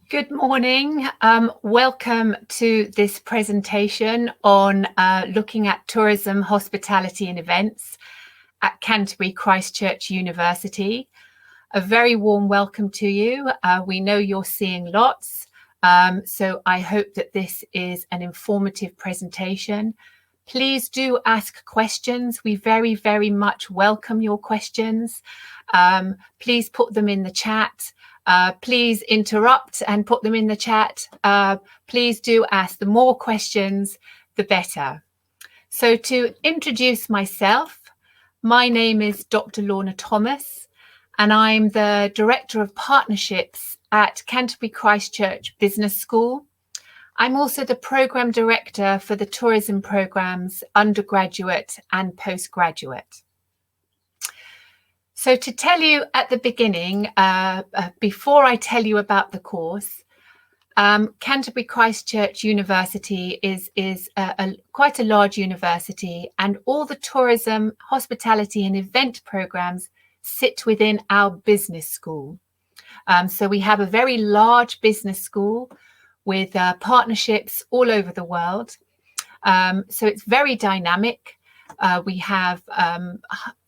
Good morning. Welcome to this presentation on looking at tourism, hospitality and events at Canterbury Christchurch University. A very warm welcome to you. We know you're seeing lots, so I hope that this is an informative presentation. Please do ask questions. We very much welcome your questions. Please put them in the chat. Please interrupt and put them in the chat. Please do ask. The more questions, the better. So to introduce myself, my name is Dr. Lorna Thomas, and I'm the Director of Partnerships at Canterbury Christchurch Business School. I'm also the Programme Director for the Tourism Programmes, undergraduate and postgraduate. So to tell you at the beginning, before I tell you about the course, Canterbury Christchurch University is quite a large university, and all the tourism, hospitality and event programmes sit within our business school. So we have a very large business school with partnerships all over the world. So it's very dynamic. We have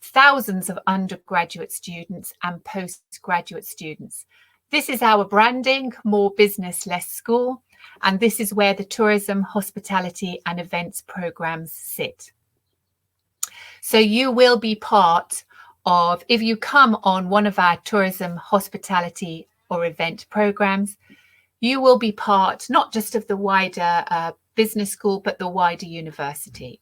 thousands of undergraduate students and postgraduate students. This is our branding, more business, less school. And this is where the tourism, hospitality and events programs sit. So you will be part of, if you come on one of our tourism, hospitality or event programs, you will be part not just of the wider business school, but the wider university.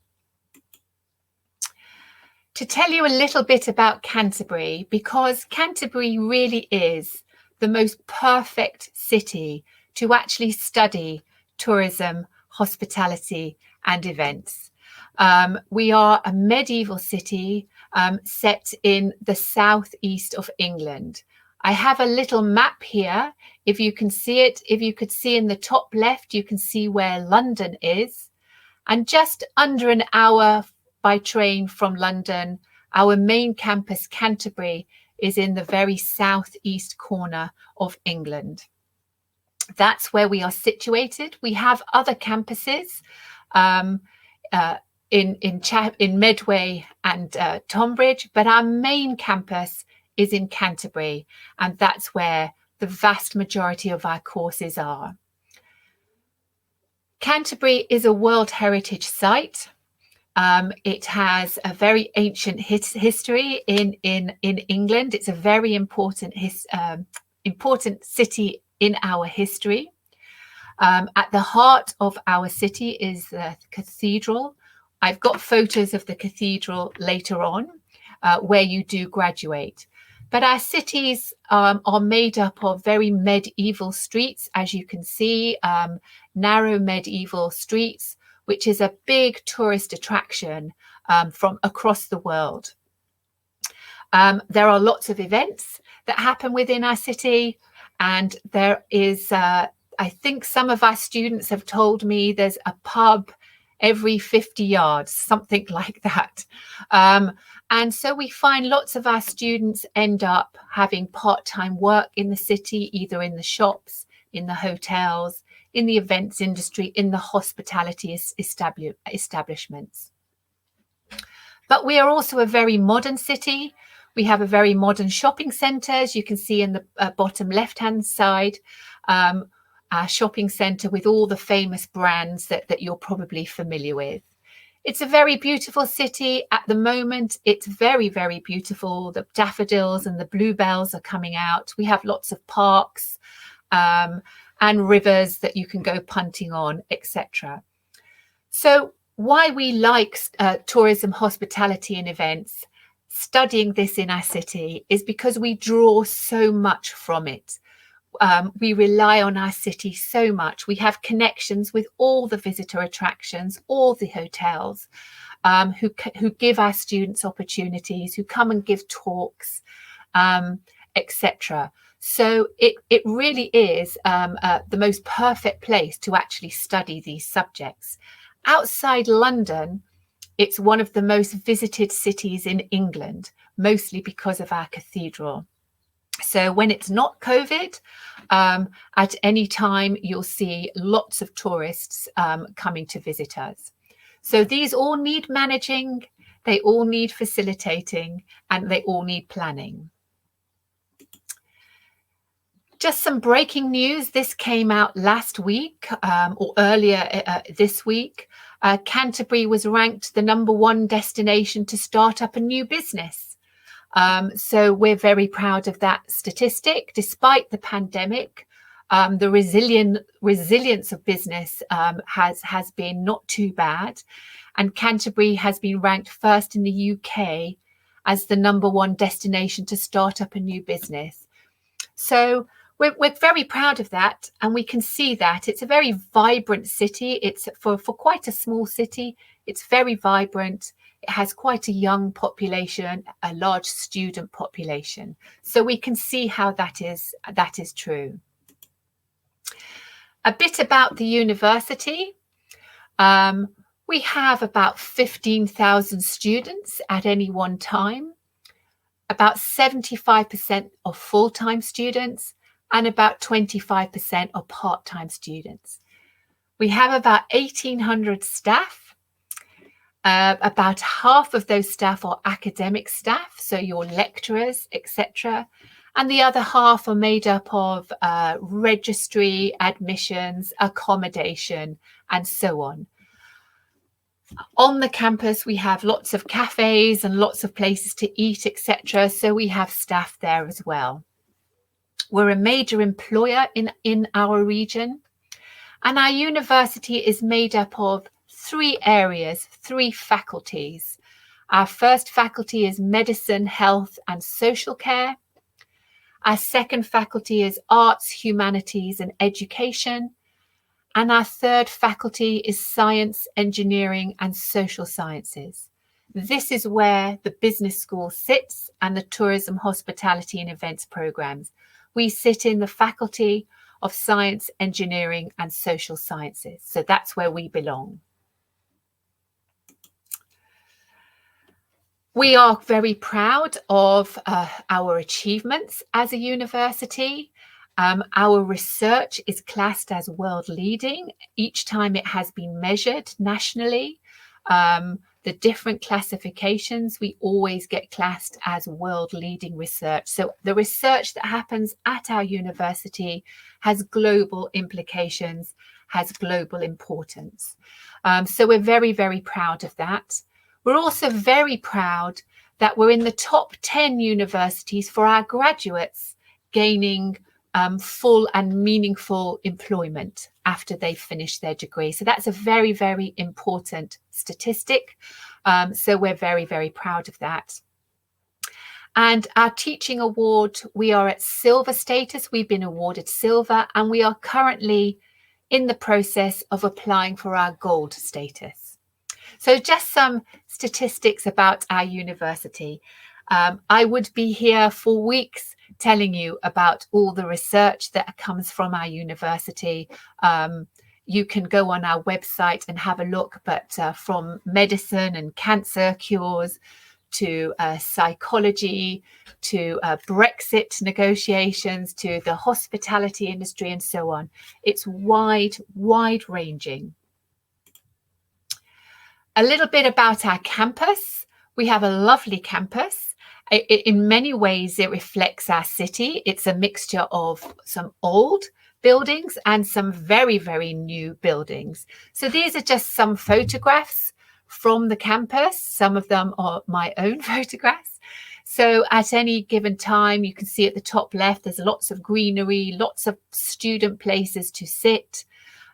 To tell you a little bit about Canterbury, because Canterbury really is the most perfect city to actually study tourism, hospitality and events. We are a medieval city set in the southeast of England. I have a little map here. If you can see it, if you could see in the top left, you can see where London is. And just under an hour by train from London, our main campus, Canterbury, is in the very southeast corner of England. That's where we are situated. We have other campuses in Medway and Tonbridge, but our main campus is in Canterbury, and that's where the vast majority of our courses are. Canterbury is a World Heritage Site. It has a very ancient history in England. It's a very important city in our history. At the heart of our city is the cathedral. I've got photos of the cathedral later on where you do graduate. But our cities are made up of very medieval streets, as you can see, narrow medieval streets, which is a big tourist attraction from across the world. There are lots of events that happen within our city, and there is, I think some of our students have told me there's a pub every 50 yards, something like that. And so we find lots of our students end up having part-time work in the city, either in the shops, in the hotels, in the events industry, in the hospitality establishments. But we are also a very modern city. We have a very modern shopping centre, as you can see in the bottom left-hand side, our shopping centre with all the famous brands that you're probably familiar with. It's a very beautiful city. At the moment, it's very beautiful. The daffodils and the bluebells are coming out. We have lots of parks and rivers that you can go punting on, etc. So why we like tourism, hospitality and events, studying this in our city, is because we draw so much from it. We rely on our city so much. We have connections with all the visitor attractions, all the hotels, who give our students opportunities, who come and give talks, etc. So it really is the most perfect place to actually study these subjects. Outside London, it's one of the most visited cities in England, mostly because of our cathedral. So when it's not COVID, at any time, you'll see lots of tourists coming to visit us. So these all need managing, they all need facilitating, and they all need planning. Just some breaking news. This came out last week or earlier this week. Canterbury was ranked the #1 destination to start up a new business. So we're very proud of that statistic. Despite the pandemic, the resilience of business has been not too bad. And Canterbury has been ranked first in the UK as the #1 destination to start up a new business. So we're very proud of that, and we can see that it's a very vibrant city. It's for quite a small city. It's very vibrant. It has quite a young population, a large student population. So we can see how that is true. A bit about the university. We have about 15,000 students at any one time. About 75% are full-time students and about 25% are part-time students. We have about 1,800 staff. About half of those staff are academic staff, so your lecturers, etc. And the other half are made up of registry, admissions, accommodation, and so on. On the campus, we have lots of cafes and lots of places to eat, etc. So we have staff there as well. We're a major employer in our region. And our university is made up of 3 areas, 3 faculties. Our first faculty is medicine, health, and social care. Our second faculty is arts, humanities, and education. And our third faculty is science, engineering, and social sciences. This is where the business school sits and the tourism, hospitality, and events programs. We sit in the faculty of science, engineering, and social sciences. So that's where we belong. We are very proud of our achievements as a university. Our research is classed as world leading each time it has been measured nationally. The different classifications, we always get classed as world leading research. So the research that happens at our university has global implications, has global importance. So we're very, very proud of that. We're also very proud that we're in the top 10 universities for our graduates gaining full and meaningful employment after they've finished their degree. So that's a very, very important statistic. So we're very, very proud of that. And our teaching award, we are at silver status. We've been awarded silver, and we are currently in the process of applying for our gold status. So just some statistics about our university. I would be here for weeks telling you about all the research that comes from our university. You can go on our website and have a look, but from medicine and cancer cures to psychology, to Brexit negotiations, to the hospitality industry and so on. It's wide ranging. A little bit about our campus. We have a lovely campus. In many ways, it reflects our city. It's a mixture of some old buildings and some very, very new buildings. So these are just some photographs from the campus. Some of them are my own photographs. So at any given time, you can see at the top left, there's lots of greenery, lots of student places to sit.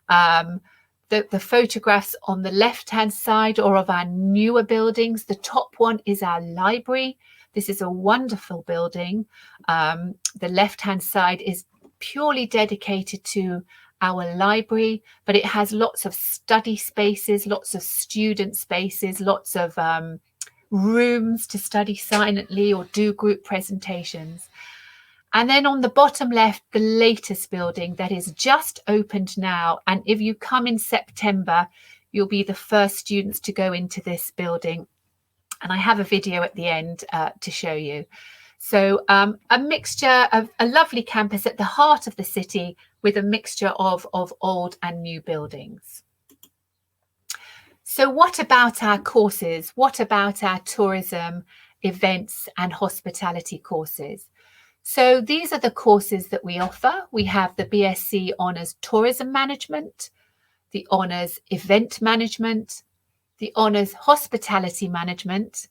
The photographs on the left-hand side are of our newer buildings. The top one is our library. This is a wonderful building. The left-hand side is purely dedicated to our library, but it has lots of study spaces, lots of student spaces, lots of rooms to study silently or do group presentations. And then on the bottom left, the latest building that is just opened now. And if you come in September, you'll be the first students to go into this building. And I have a video at the end to show you. So a mixture of a lovely campus at the heart of the city with a mixture of old and new buildings. So what about our courses? What about our tourism, events and hospitality courses? So these are the courses that we offer. We have the BSc Honours Tourism Management, the Honours Event Management, the Honours Hospitality Management.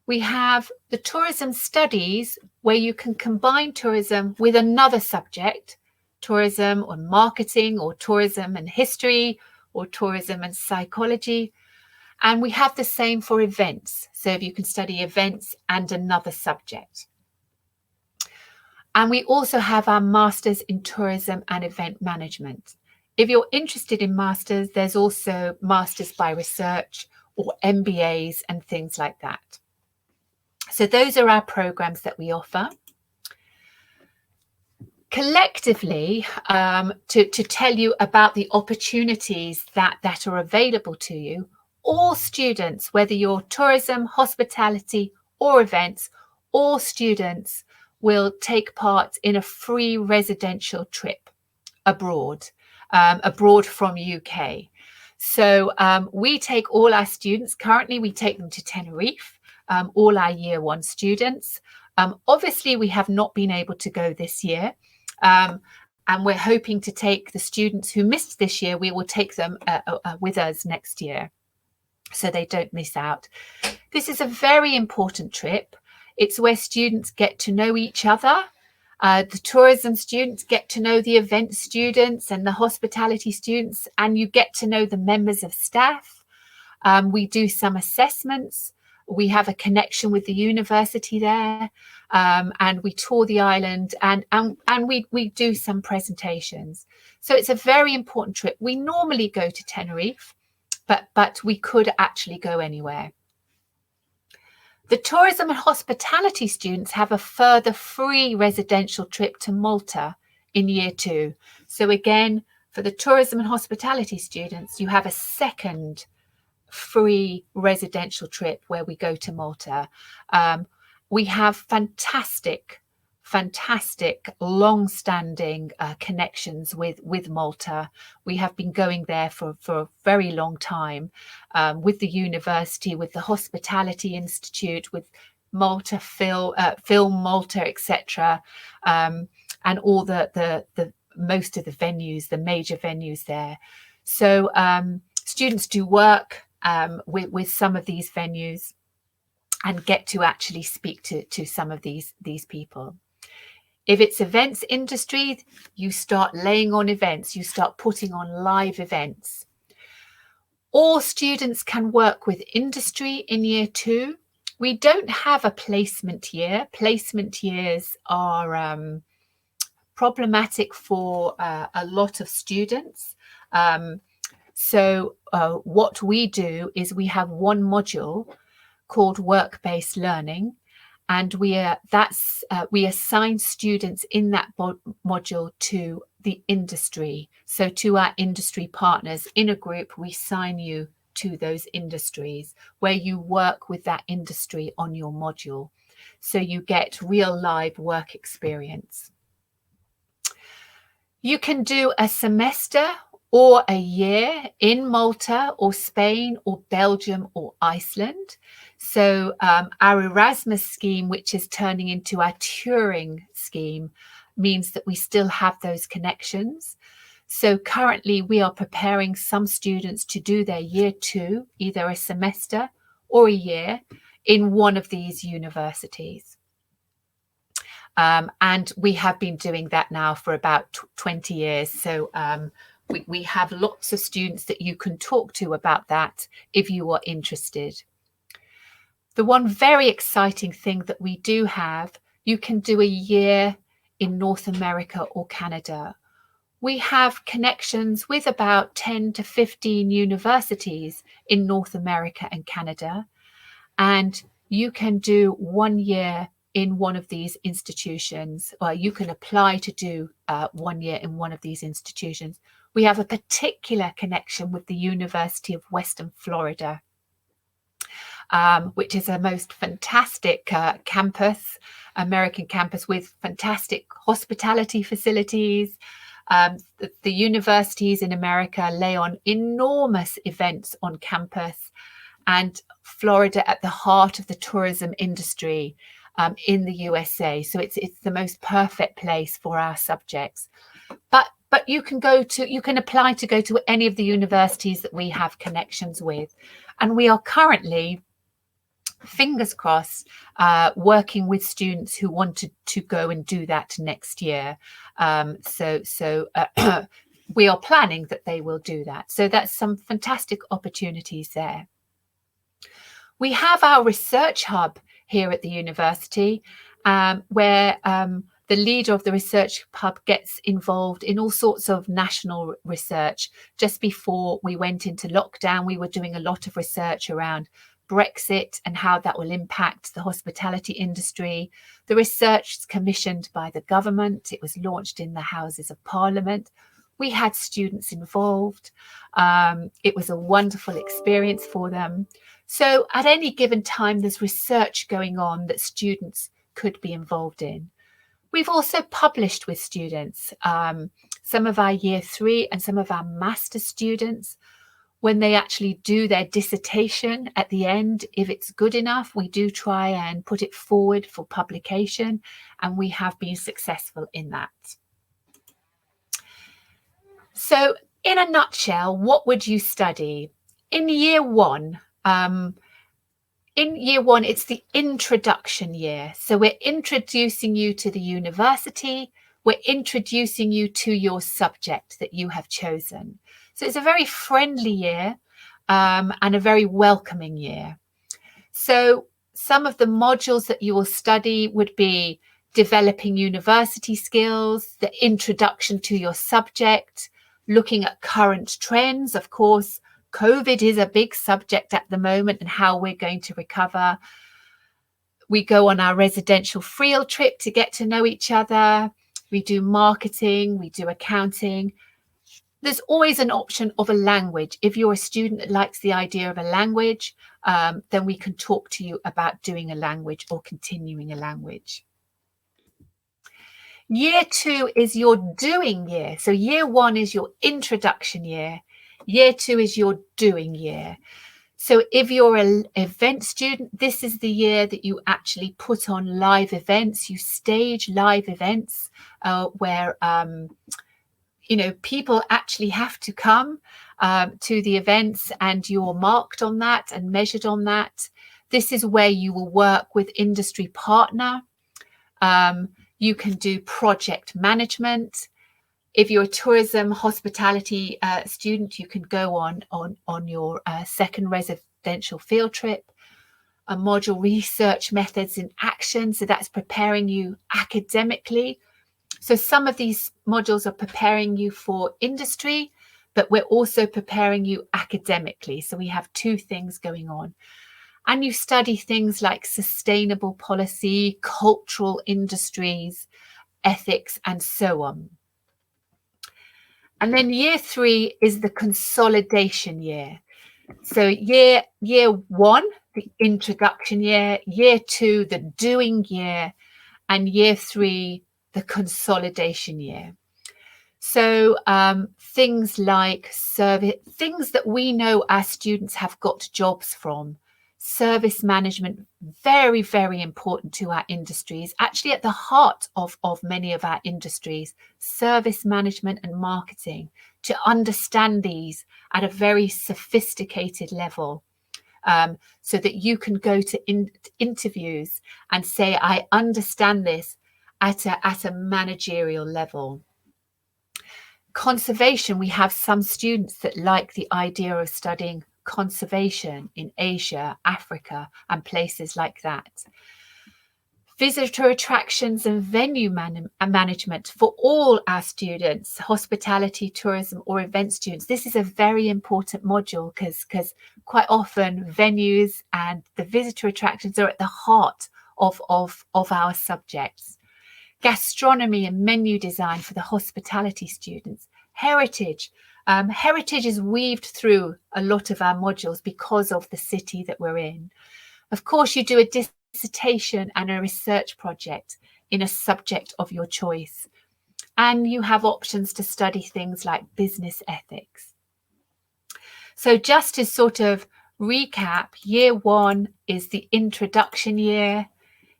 We have the Tourism Studies, where you can combine tourism with another subject, tourism or marketing, or tourism and history, or tourism and psychology. And we have the same for events. So you can study events and another subject. And we also have our Masters in Tourism and Event Management. If you're interested in Masters, there's also Masters by Research or MBAs and things like that. So those are our programs that we offer. Collectively, to tell you about the opportunities that are available to you, all students, whether you're tourism, hospitality or events, all students will take part in a free residential trip abroad, abroad from UK. So we take all our students, currently we take them to Tenerife, all our year one students. Obviously we have not been able to go this year. And we're hoping to take the students who missed this year, we will take them with us next year, so they don't miss out. This is a very important trip. It's where students get to know each other. The tourism students get to know the event students and the hospitality students, and you get to know the members of staff. We do some assessments. We have a connection with the university there, and we tour the island, and we do some presentations. So it's a very important trip. We normally go to Tenerife, but we could actually go anywhere. The tourism and hospitality students have a further free residential trip to Malta in year 2. So again, for the tourism and hospitality students, you have a second free residential trip where we go to Malta. We have fantastic long-standing connections with Malta. We have been going there for a very long time, with the university, with the Hospitality Institute, with Malta Film Malta, etc., and all the most of the venues, the major venues there. So students do work with some of these venues and get to actually speak to some of these people. If it's events industry, you start laying on events, you start putting on live events. All students can work with industry in year 2. We don't have a placement year. Placement years are problematic for a lot of students. So what we do is we have one module called work-based learning, and we assign students in that module to the industry. So to our industry partners in a group, we assign you to those industries where you work with that industry on your module. So you get real live work experience. You can do a semester or a year in Malta or Spain or Belgium or Iceland. So our Erasmus scheme, which is turning into our touring scheme, means that we still have those connections. So currently we are preparing some students to do their year 2, either a semester or a year in one of these universities. And we have been doing that now for about 20 years. So we have lots of students that you can talk to about that if you are interested. The one very exciting thing that we do have, you can do a year in North America or Canada. We have connections with about 10 to 15 universities in North America and Canada, and you can do 1 year in one of these institutions, or you can apply to do 1 year in one of these institutions. We have a particular connection with the University of Western Florida. which is a most fantastic campus, American campus with fantastic hospitality facilities. The universities in America lay on enormous events on campus, and Florida at the heart of the tourism industry in the USA. So it's the most perfect place for our subjects. But you can apply to go to any of the universities that we have connections with. And we are currently, fingers crossed, working with students who wanted to go and do that next year. We are planning that they will do that. So that's some fantastic opportunities there. We have our research hub here at the university, where the leader of the research hub gets involved in all sorts of national research. Just before we went into lockdown, we were doing a lot of research around Brexit and how that will impact the hospitality industry. The research is commissioned by the government. It was launched in the Houses of Parliament. We had students involved. It was a wonderful experience for them. So at any given time, there's research going on that students could be involved in. We've also published with students, some of our year 3 and some of our master's students. When they actually do their dissertation at the end, if it's good enough, we do try and put it forward for publication, and we have been successful in that. So in a nutshell, what would you study? In year 1, it's the introduction year. So we're introducing you to the university. We're introducing you to your subject that you have chosen. So it's a very friendly year and a very welcoming year. So some of the modules that you will study would be developing university skills, the introduction to your subject, looking at current trends. Of course, COVID is a big subject at the moment and how we're going to recover. We go on our residential field trip to get to know each other. We do marketing, we do accounting. There's always an option of a language. If you're a student that likes the idea of a language, then we can talk to you about doing a language or continuing a language. Year 2 is your doing year. So year 1 is your introduction year. Year 2 is your doing year. So if you're an event student, this is the year that you actually put on live events. You stage live events where people actually have to come to the events, and you're marked on that and measured on that. This is where you will work with industry partner. You can do project management. If you're a tourism hospitality student, you can go on your second residential field trip. A module research methods in action. So that's preparing you academically. So some of these modules are preparing you for industry, but we're also preparing you academically. So we have 2 things going on. And you study things like sustainable policy, cultural industries, ethics, and so on. And then year 3 is the consolidation year. So year 1, the introduction year, year 2, the doing year, and year 3, the consolidation year. So things like things that we know our students have got jobs from. Service management, very, very important to our industries, actually at the heart of many of our industries, service management and marketing, to understand these at a very sophisticated level, so that you can go to interviews and say, I understand this at a managerial level. Conservation, we have some students that like the idea of studying conservation in Asia, Africa, and places like that. Visitor attractions and venue management for all our students, hospitality, tourism, or event students. This is a very important module because quite often venues and the visitor attractions are at the heart of our subjects. Gastronomy and menu design for the hospitality students, heritage. Heritage is weaved through a lot of our modules because of the city that we're in. Of course, you do a dissertation and a research project in a subject of your choice. And you have options to study things like business ethics. So just to sort of recap, year 1 is the introduction year.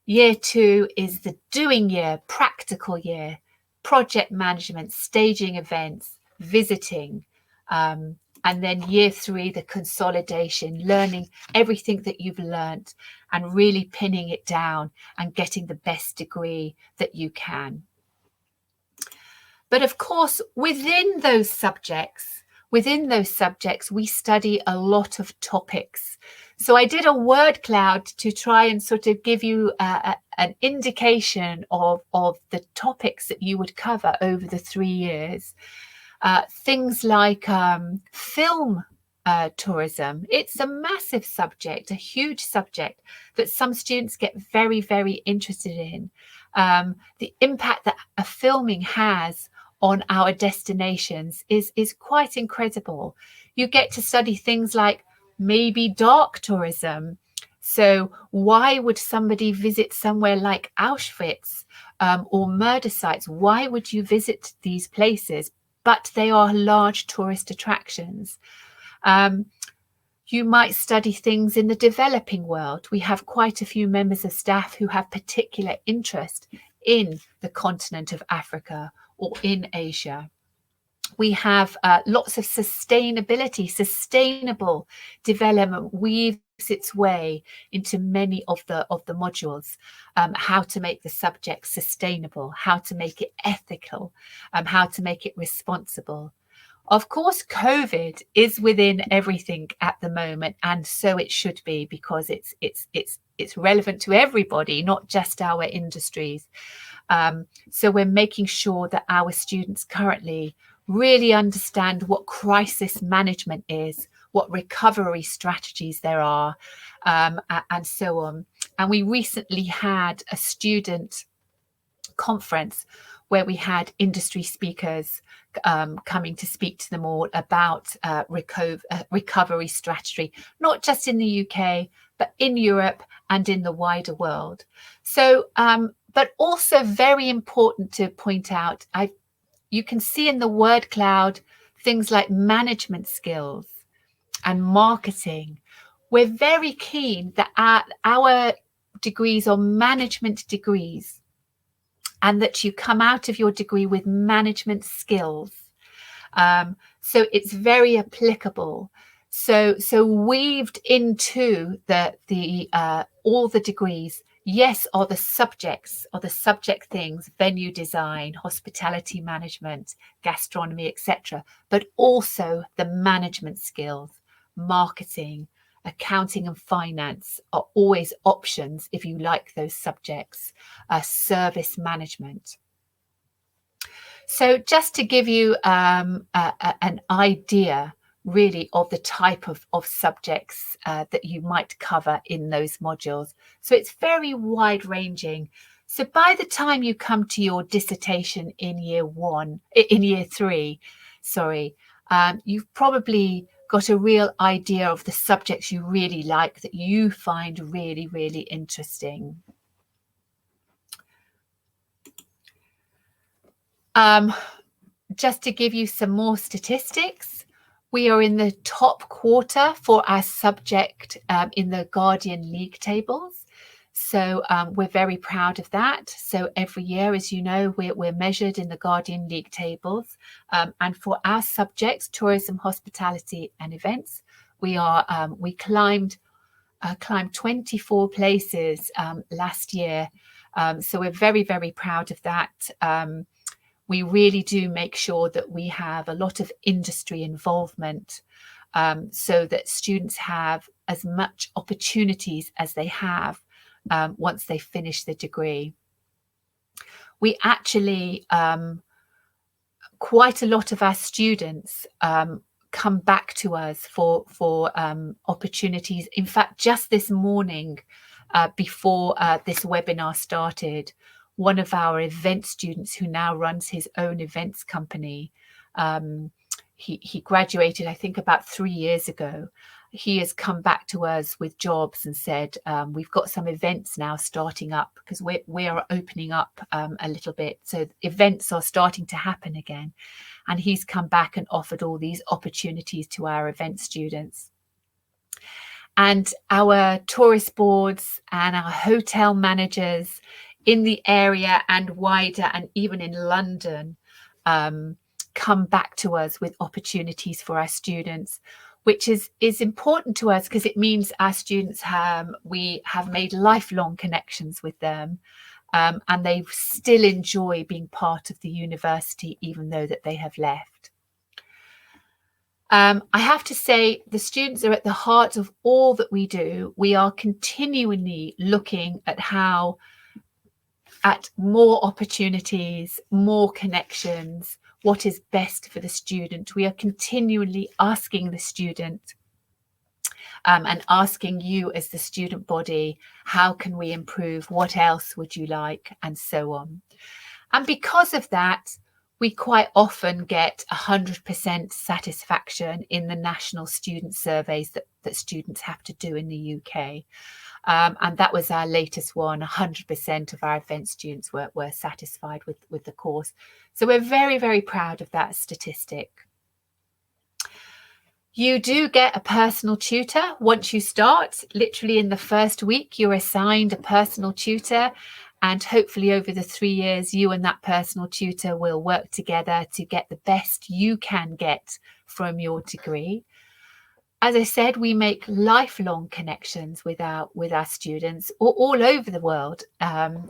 Year 2 is the doing year, practical year, project management, staging events, visiting. And then year 3, the consolidation, learning everything that you've learnt and really pinning it down and getting the best degree that you can. But of course, within those subjects, we study a lot of topics. So I did a word cloud to try and sort of give you an indication of the topics that you would cover over the 3 years. Things like film tourism. It's a massive subject, a huge subject that some students get very, very interested in. The impact that a filming has on our destinations is quite incredible. You get to study things like maybe dark tourism. So why would somebody visit somewhere like Auschwitz or murder sites? Why would you visit these places? But they are large tourist attractions. You might study things in the developing world. We have quite a few members of staff who have particular interest in the continent of Africa or in Asia. We have lots of sustainability, sustainable development weaves its way into many of the modules. How to make the subject sustainable, how to make it ethical, how to make it responsible. Of course, COVID is within everything at the moment, and so it should be, because it's relevant to everybody, not just our industries. So we're making sure that our students currently really understand what crisis management is, what recovery strategies there are, and so on. And we recently had a student conference where we had industry speakers coming to speak to them all about recovery strategy, not just in the UK, but in Europe and in the wider world. So, but also very important to point out, you can see in the word cloud things like management skills and marketing. We're very keen that our degrees are management degrees, and that you come out of your degree with management skills. So it's very applicable. So weaved into all the degrees, yes, are the subject things, venue design, hospitality management, gastronomy, etc., but also the management skills, marketing, accounting and finance are always options if you like those subjects, service management. So just to give you an idea really of the type of subjects that you might cover in those modules. So it's very wide ranging. So by the time you come to your dissertation in year 3, you've probably got a real idea of the subjects you really like, that you find really, really interesting. Just to give you some more statistics, we are in the top quarter for our subject in the Guardian League tables. So we're very proud of that. So every year, as you know, we're measured in the Guardian League tables. And for our subjects, tourism, hospitality and events, we climbed 24 places last year. So we're very, very proud of that. We really do make sure that we have a lot of industry involvement, so that students have as much opportunities as they have once they finish the degree. We actually, quite a lot of our students come back to us for opportunities. In fact, just this morning, before this webinar started, one of our event students who now runs his own events company He graduated, I think, about 3 years ago. He has come back to us with jobs and said, we've got some events now starting up because we are opening up a little bit. So events are starting to happen again. And he's come back and offered all these opportunities to our event students. And our tourist boards and our hotel managers in the area and wider, and even in London, come back to us with opportunities for our students, which is important to us because it means our students we have made lifelong connections with them, and they still enjoy being part of the university even though that they have left. I have to say the students are at the heart of all that we do. We are continually looking at more opportunities, more connections, what is best for the student. We are continually asking the student and asking you as the student body, how can we improve? What else would you like? And so on. And because of that, we quite often get 100% satisfaction in the national student surveys that students have to do in the UK. And that was our latest one. 100% of our event students were satisfied with the course. So we're very, very proud of that statistic. You do get a personal tutor once you start. Literally in the first week, you're assigned a personal tutor. And hopefully over the 3 years, you and that personal tutor will work together to get the best you can get from your degree. As I said, we make lifelong connections with our students all over the world.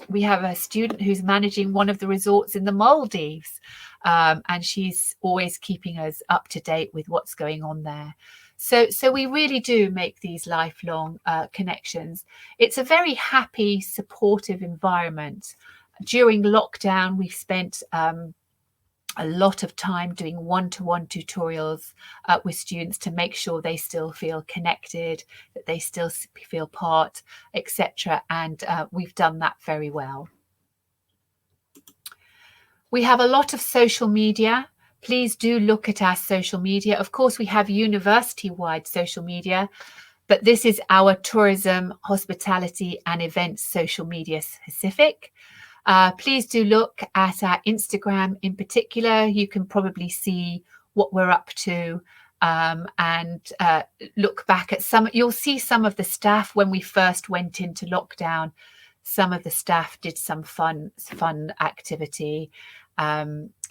We have a student who's managing one of the resorts in the Maldives, and she's always keeping us up to date with what's going on there. So we really do make these lifelong connections. It's a very happy, supportive environment. During lockdown, we've spent a lot of time doing one-to-one tutorials with students to make sure they still feel connected, that they still feel part, etc. And we've done that very well. We have a lot of social media. Please do look at our social media. Of course, we have university-wide social media, but this is our tourism, hospitality and events social media specific. Please do look at our Instagram in particular. You can probably see what we're up to, and look back at you'll see some of the staff when we first went into lockdown. Some of the staff did some fun activity,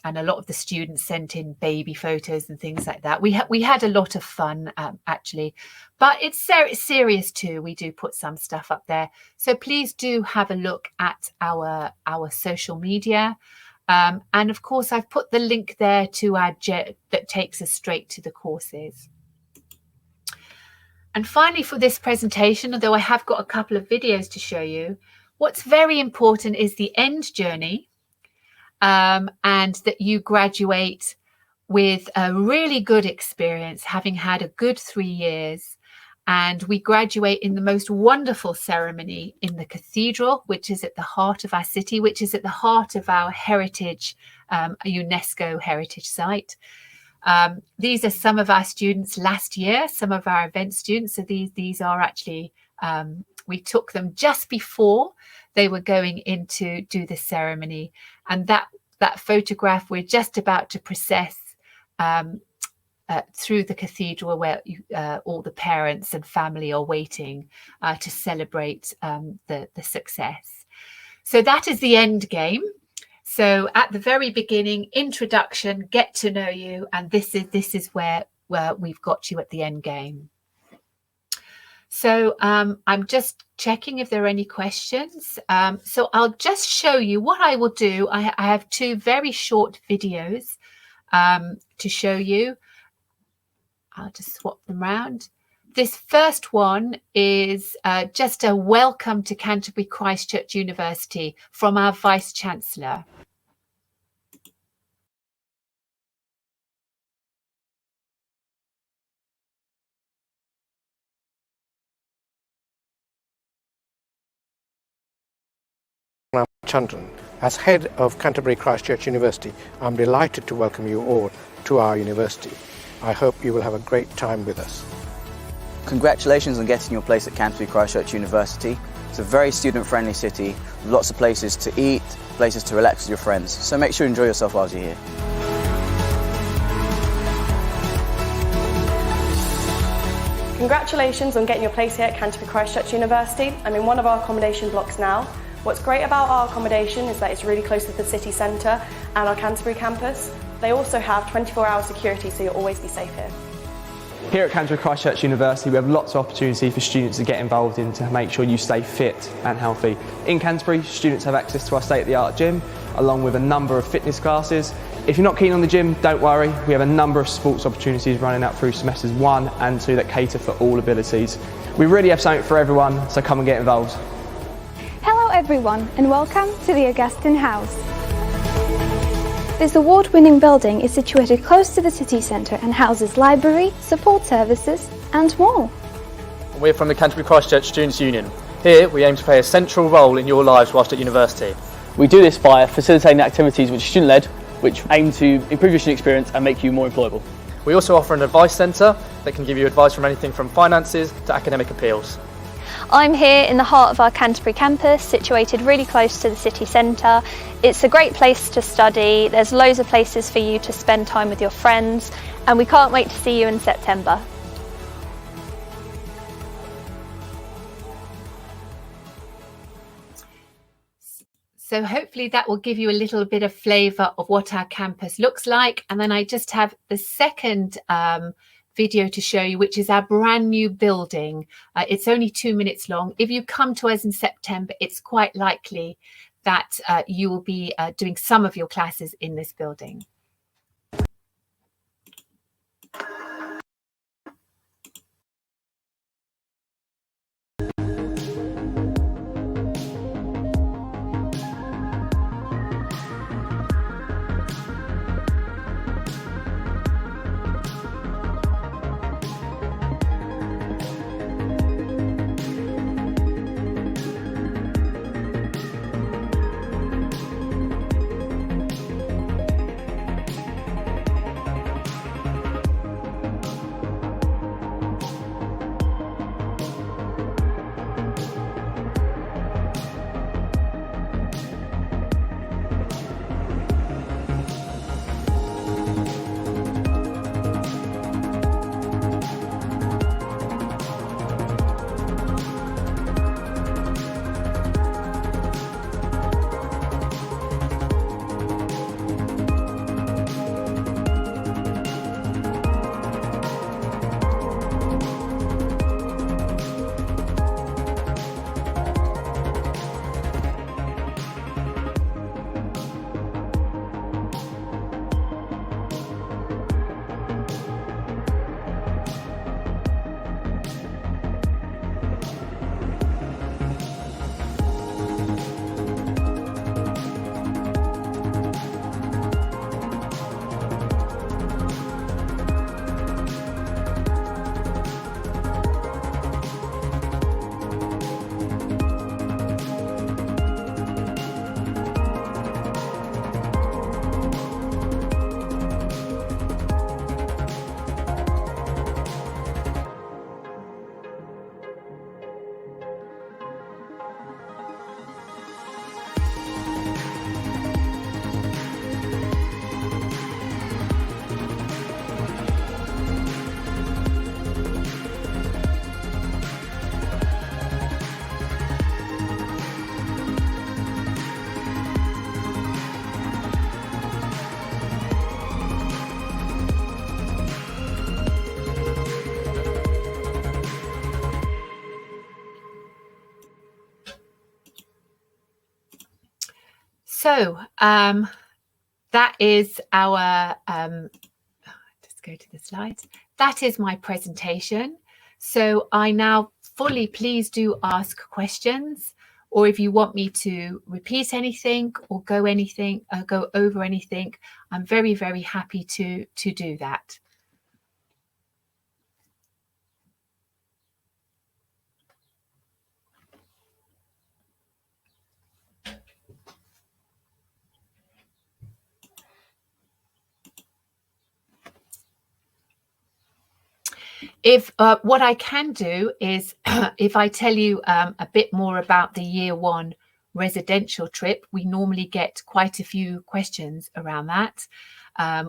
and a lot of the students sent in baby photos and things like that. We had a lot of fun, actually, but it's serious too. We do put some stuff up there, so please do have a look at our social media, and of course I've put the link there to our jet that takes us straight to the courses. And finally, for this presentation, although I have got a couple of videos to show you, what's very important is the end journey. And that you graduate with a really good experience, having had a good 3 years. And we graduate in the most wonderful ceremony in the cathedral, which is at the heart of our city, which is at the heart of our heritage, UNESCO heritage site. These are some of our students last year, some of our event students. So these are actually, we took them just before they were going in to do the ceremony. And that photograph we're just about to process through the cathedral, where all the parents and family are waiting to celebrate the success. So that is the end game. So at the very beginning, introduction, get to know you, and this is where we've got you at the end game. So I'm just checking if there are any questions. So I'll just show you what I will do. I have 2 very short videos to show you. I'll just swap them around. This first one is just a welcome to Canterbury Christ Church University from our Vice Chancellor. Children, As head of Canterbury Christchurch University, I'm delighted to welcome you all to our university. I hope you will have a great time with us. Congratulations on getting your place at Canterbury Christchurch University. It's a very student-friendly city with lots of places to eat, places to relax with your friends. So make sure you enjoy yourself while you're here. Congratulations on getting your place here at Canterbury Christchurch University. I'm in one of our accommodation blocks now. What's great about our accommodation is that it's really close to the city centre and our Canterbury campus. They also have 24-hour security, so you'll always be safe here. Here at Canterbury Christchurch University we have lots of opportunity for students to get involved in to make sure you stay fit and healthy. In Canterbury, students have access to our state-of-the-art gym along with a number of fitness classes. If you're not keen on the gym, don't worry, we have a number of sports opportunities running out through semesters 1 and 2 that cater for all abilities. We really have something for everyone, so come and get involved. Hello everyone and welcome to the Augustine House. This award-winning building is situated close to the city centre and houses library, support services and more. We're from the Canterbury Christchurch Students' Union. Here we aim to play a central role in your lives whilst at university. We do this by facilitating activities which are student-led, which aim to improve your student experience and make you more employable. We also offer an advice centre that can give you advice from anything from finances to academic appeals. I'm here in the heart of our Canterbury campus, situated really close to the city centre. It's a great place to study, there's loads of places for you to spend time with your friends, and we can't wait to see you in September. So hopefully that will give you a little bit of flavour of what our campus looks like. And then I just have the second video to show you, which is our brand new building. It's only 2 minutes long. If you come to us in September, it's quite likely that you will be doing some of your classes in this building. So that is our, just go to the slides. That is my presentation. So I now fully, please do ask questions, or if you want me to repeat anything or go over anything, I'm very, very happy to do that. If what I can do is if I tell you a bit more about the year one residential trip, we normally get quite a few questions around that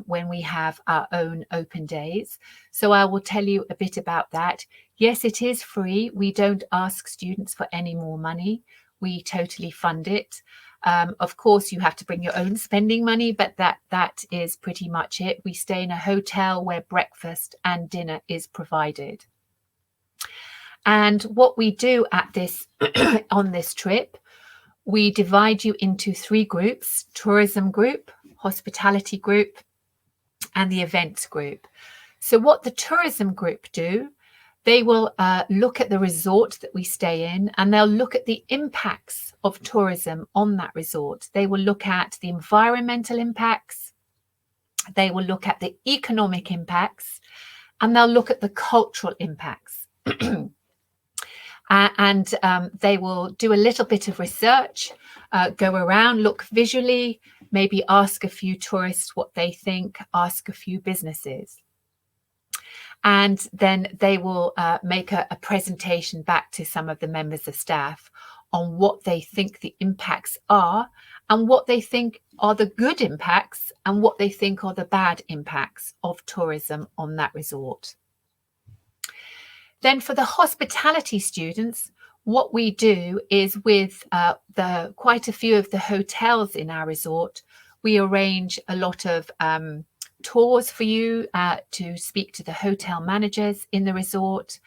when we have our own open days. So I will tell you a bit about that. Yes, it is free. We don't ask students for any more money. We totally fund it. Of course, you have to bring your own spending money, but that is pretty much it. We stay in a hotel where breakfast and dinner is provided. And what we do at this on this trip, we divide you into 3 groups: tourism group, hospitality group, and the events group. So what the tourism group do, they will look at the resort that we stay in, and they'll look at the impacts of tourism on that resort. They will look at the environmental impacts, they will look at the economic impacts, and they'll look at the cultural impacts. And they will do a little bit of research, go around, look visually, maybe ask a few tourists what they think, ask a few businesses. And then they will make a presentation back to some of the members of staff on what they think the impacts are, and what they think are the good impacts, and what they think are the bad impacts of tourism on that resort. Then for the hospitality students, what we do is with quite a few of the hotels in our resort, we arrange a lot of tours for you to speak to the hotel managers in the resort.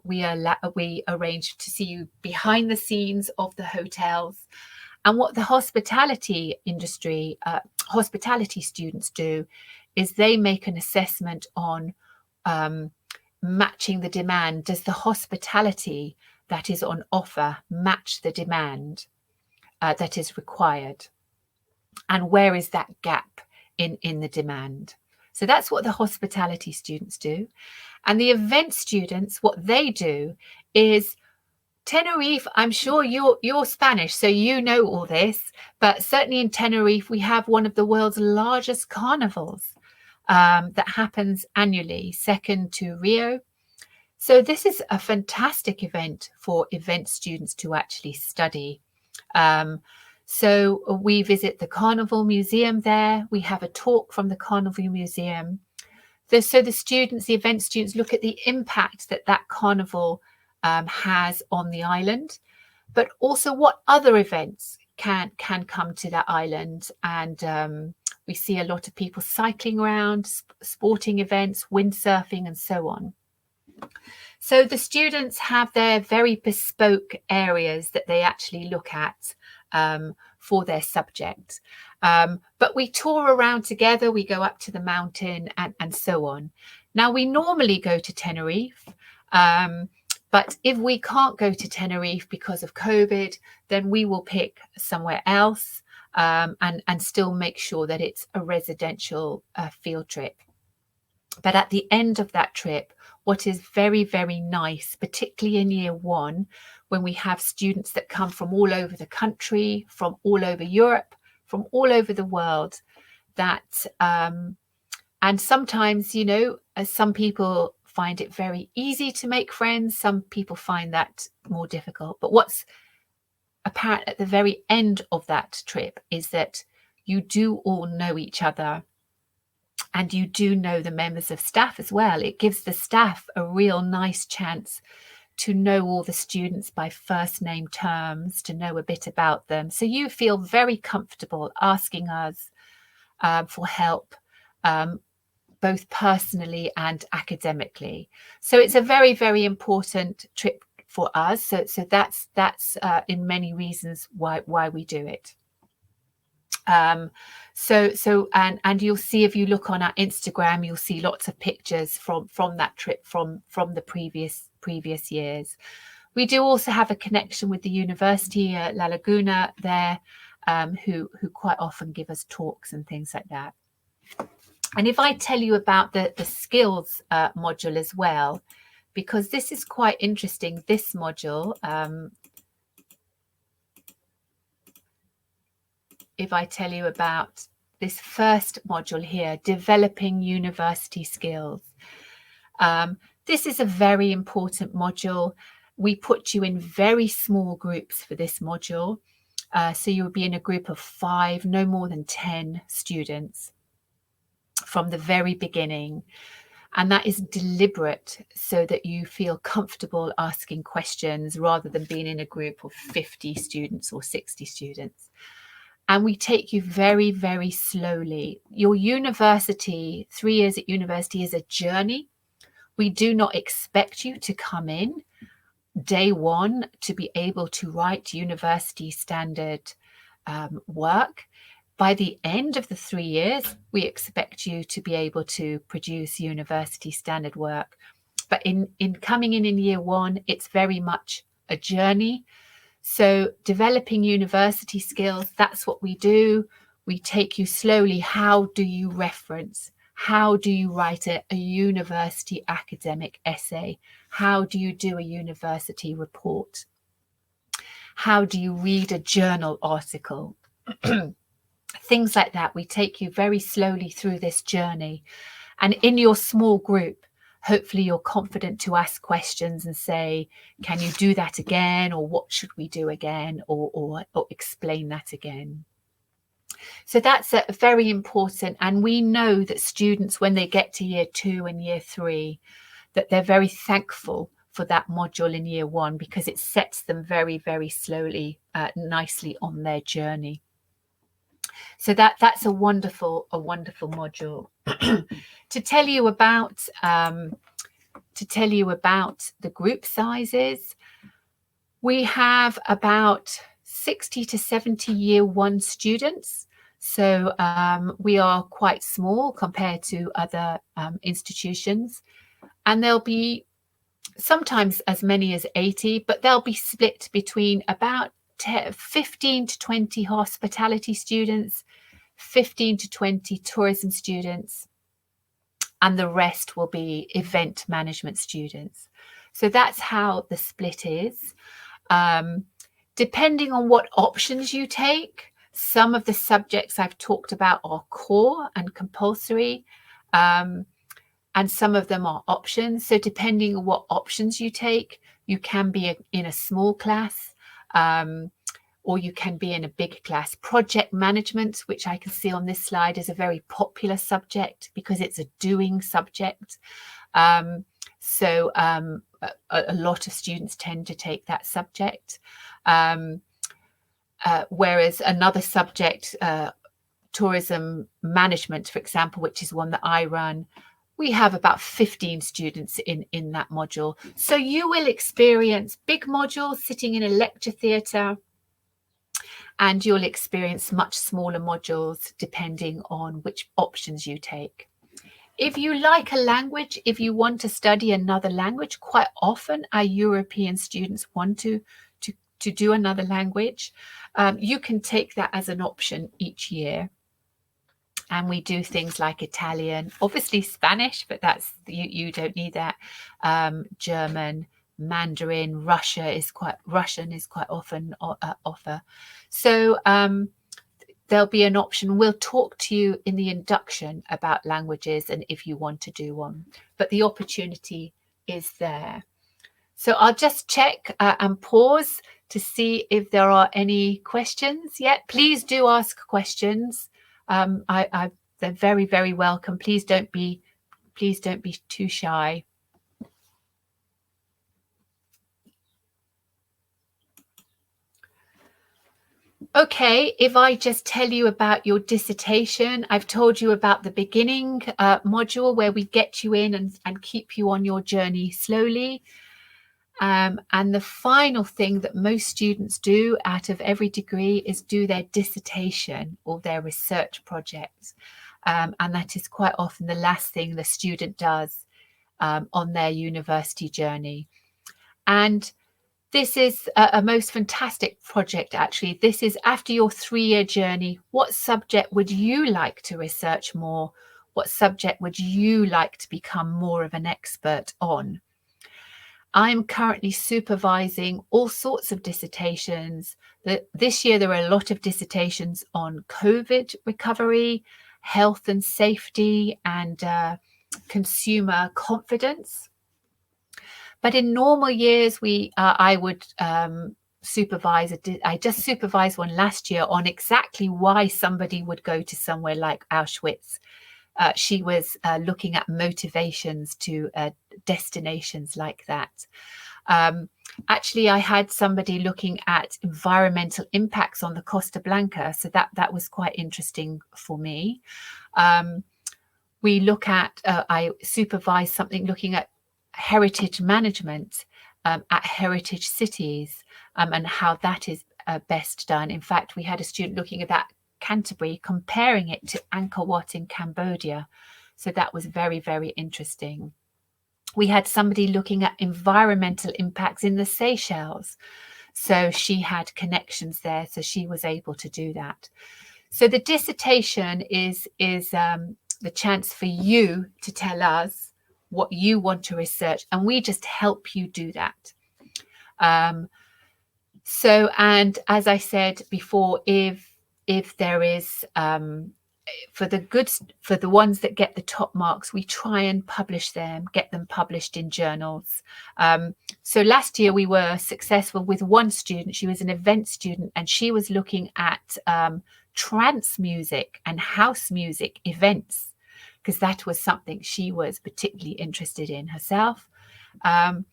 We arrange to see you behind the scenes of the hotels. And what the hospitality industry, hospitality students do is they make an assessment on matching the demand. Does the hospitality that is on offer match the demand that is required? And where is that gap in the demand? So that's what the hospitality students do. And the event students, what they do is Tenerife. I'm sure you're Spanish, so you know all this, but certainly in Tenerife, we have one of the world's largest carnivals that happens annually, second to Rio. So this is a fantastic event for event students to actually study. So we visit the Carnival Museum there. We have a talk from the Carnival Museum. So the students, the event students, look at the impact that carnival has on the island, but also what other events can come to that island. And we see a lot of people cycling around, sporting events, windsurfing, and so on. So the students have their very bespoke areas that they actually look at for their subject. But we tour around together, we go up to the mountain and so on. Now, we normally go to Tenerife, but if we can't go to Tenerife because of COVID, then we will pick somewhere else and still make sure that it's a residential field trip. But at the end of that trip, what is very, very nice, particularly in year one, when we have students that come from all over the country, from all over Europe, from all over the world, that and sometimes, you know, some people find it very easy to make friends. Some people find that more difficult. But what's apparent at the very end of that trip is that you do all know each other. And you do know the members of staff as well. It gives the staff a real nice chance to know all the students by first name terms, to know a bit about them. So you feel very comfortable asking us for help, both personally and academically. So it's a very, very important trip for us. So that's in many reasons why we do it. And you'll see, if you look on our Instagram, you'll see lots of pictures from that trip from the previous years. We do also have a connection with the university at La Laguna there, who quite often give us talks and things like that. And if I tell you about the skills module as well, because this is quite interesting, this module, if I tell you about this first module here, developing university skills. This is a very important module. We put you in very small groups for this module. So you'll be in a group of 5, no more than 10 students from the very beginning. And that is deliberate so that you feel comfortable asking questions rather than being in a group of 50 students or 60 students. And we take you very, very slowly. Your university, 3 years at university, is a journey. We do not expect you to come in day one to be able to write university standard work. By the end of the 3 years, we expect you to be able to produce university standard work. But in coming in year one, it's very much a journey. So developing university skills, that's what we do. We take you slowly. How do you reference? How do you write a university academic essay? How do you do a university report? How do you read a journal article? Things like that. We take you very slowly through this journey. And in your small group, hopefully you're confident to ask questions and say, can you do that again? Or what should we do again? Or explain that again. So that's very important. And we know that students, when they get to year 2 and year 3, that they're very thankful for that module in year 1 because it sets them very, very slowly, nicely on their journey. So that's a wonderful module. To tell you about the group sizes, we have about 60 to 70 year 1 students. So we are quite small compared to other institutions, and there'll be sometimes as many as 80, but they'll be split between about 15 to 20 hospitality students, 15 to 20 tourism students, and the rest will be event management students. So that's how the split is. Depending on what options you take, some of the subjects I've talked about are core and compulsory, and some of them are options. So depending on what options you take, you can be in a small class, or you can be in a big class. Project management, which I can see on this slide, is a very popular subject because it's a doing subject. So a lot of students tend to take that subject. Whereas another subject, tourism management, for example, which is one that I run, we have about 15 students in that module. So you will experience big modules sitting in a lecture theatre, and you'll experience much smaller modules depending on which options you take. If you like a language, if you want to study another language, quite often our European students want to do another language. You can take that as an option each year. And we do things like Italian, obviously Spanish, but that's you don't need that. German, Mandarin, Russian is quite often offer. So there'll be an option. We'll talk to you in the induction about languages and if you want to do one, but the opportunity is there. So I'll just check and pause to see if there are any questions yet. Please do ask questions. They're very, very welcome. Please don't be too shy. Okay, if I just tell you about your dissertation, I've told you about the beginning module where we get you in and keep you on your journey slowly. And the final thing that most students do out of every degree is do their dissertation or their research projects. And that is quite often the last thing the student does on their university journey. And this is a most fantastic project, actually. This is after your 3-year journey. What subject would you like to research more? What subject would you like to become more of an expert on? I'm currently supervising all sorts of dissertations. This year, there are a lot of dissertations on COVID recovery, health and safety, and consumer confidence. But in normal years, I would supervise. I just supervised one last year on exactly why somebody would go to somewhere like Auschwitz. She was looking at motivations to destinations like that. Actually, I had somebody looking at environmental impacts on the Costa Blanca, so that was quite interesting for me. We look at, I supervise something looking at heritage management at heritage cities and how that is best done. In fact, we had a student looking at that Canterbury, comparing it to Angkor Wat in Cambodia. So that was very, very interesting. We had somebody looking at environmental impacts in the Seychelles. So she had connections there, so she was able to do that. So the dissertation is the chance for you to tell us what you want to research, and we just help you do that. So, and as I said before, if there is for the ones that get the top marks, we try and publish them, get them published in journals. So last year we were successful with one student. She was an event student, and she was looking at trance music and house music events, because that was something she was particularly interested in herself, and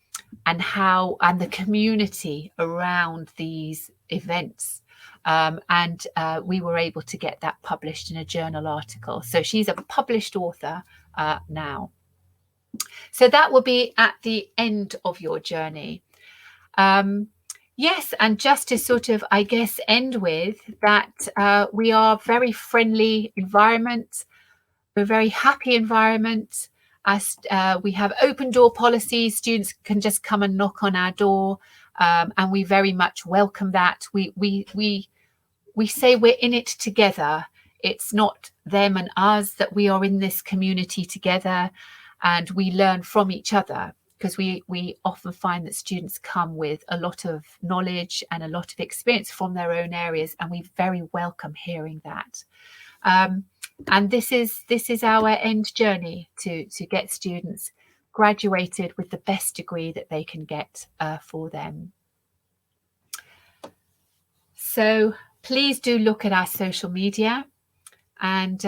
the community around these events. And we were able to get that published in a journal article. So she's a published author now. So that will be at the end of your journey. Yes, and just to sort of, I guess, end with that, we are a very friendly environment. We're a very happy environment. As we have open door policies, students can just come and knock on our door, and we very much welcome that. We say we're in it together. It's not them and us, that we are in this community together, and we learn from each other, because we often find that students come with a lot of knowledge and a lot of experience from their own areas, and we very welcome hearing that. And this is our end journey to get students graduated with the best degree that they can get for them. So please do look at our social media, and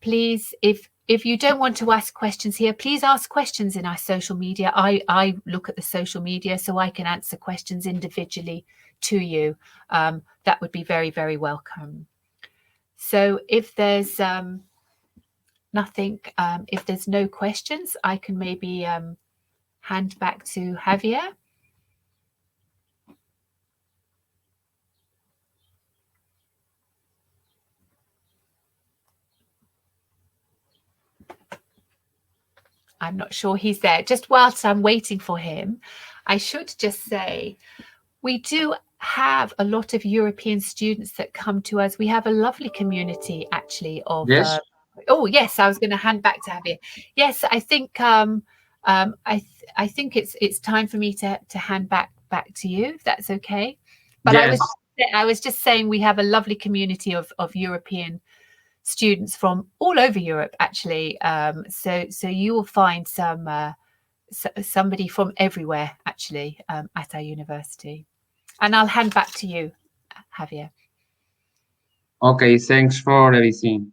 please, if you don't want to ask questions here, please ask questions in our social media. I look at the social media so I can answer questions individually to you. That would be very, very welcome. So if there's nothing, if there's no questions, I can maybe hand back to Javier. I'm not sure he's there. Just whilst I'm waiting for him, I should just say we do have a lot of European students that come to us. We have a lovely community, actually, of Yes. Oh yes, I was going to hand back to Javier. Yes, I think I think it's time for me to hand back to you, if that's okay. But Yes. I was just saying we have a lovely community of European students from all over Europe, actually. So you will find somebody from everywhere, actually, at our university. And I'll hand back to you, Javier. Okay, thanks for everything.